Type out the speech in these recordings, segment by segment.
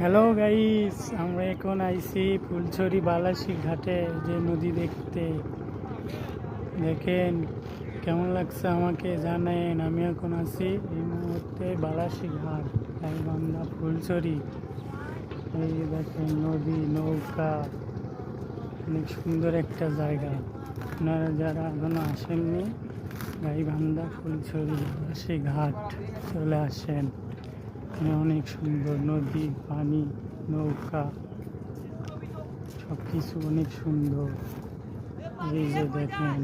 Hello guys, আমরা এখন আইছি ফুলছড়ি বালাসি ঘাটে যে নদী দেখতে। দেখেন কেমন লাগছে আমাকে জানেন। আমি এখন আছি এই মুহূর্তে বালাসি ঘাট, গাইবান্ধা ফুলছড়ি। এই যে দেখেন নদী, নৌকা, অনেক সুন্দর একটা জায়গা। আপনারা যারা এখনো আসেননি গাইবান্ধা ফুলছড়ি বালাসি ঘাট চলে আসেন। অনেক সুন্দর নদী, পানি, নৌকা, সব কিছু অনেক সুন্দর। এই যে দেখেন,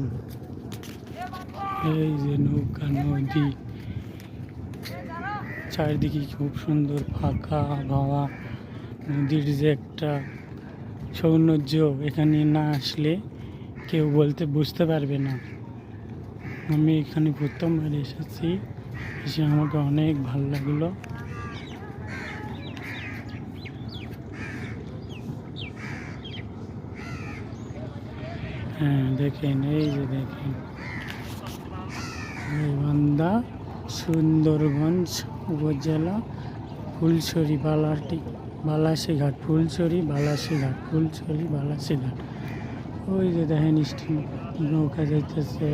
এই যে নৌকা, নদী, চারিদিকে খুব সুন্দর ফাঁকা আবহাওয়া। নদীর যে একটা সৌন্দর্য এখানে না আসলে কেউ বুঝতে পারবে না। আমি এখানে প্রথমবার এসেছি, এসে আমাকে অনেক ভালো লাগলো। হ্যাঁ দেখেন, এই যে দেখেন গাইবান্ধা সুন্দরগঞ্জ উপজেলা ফুলছড়ি বালাসি ঘাট, ফুলছড়ি বালাসি ঘাট, ফুলছড়ি বালাসি ঘাট। ওই যে দেখেন নৌকা যাইতেছে।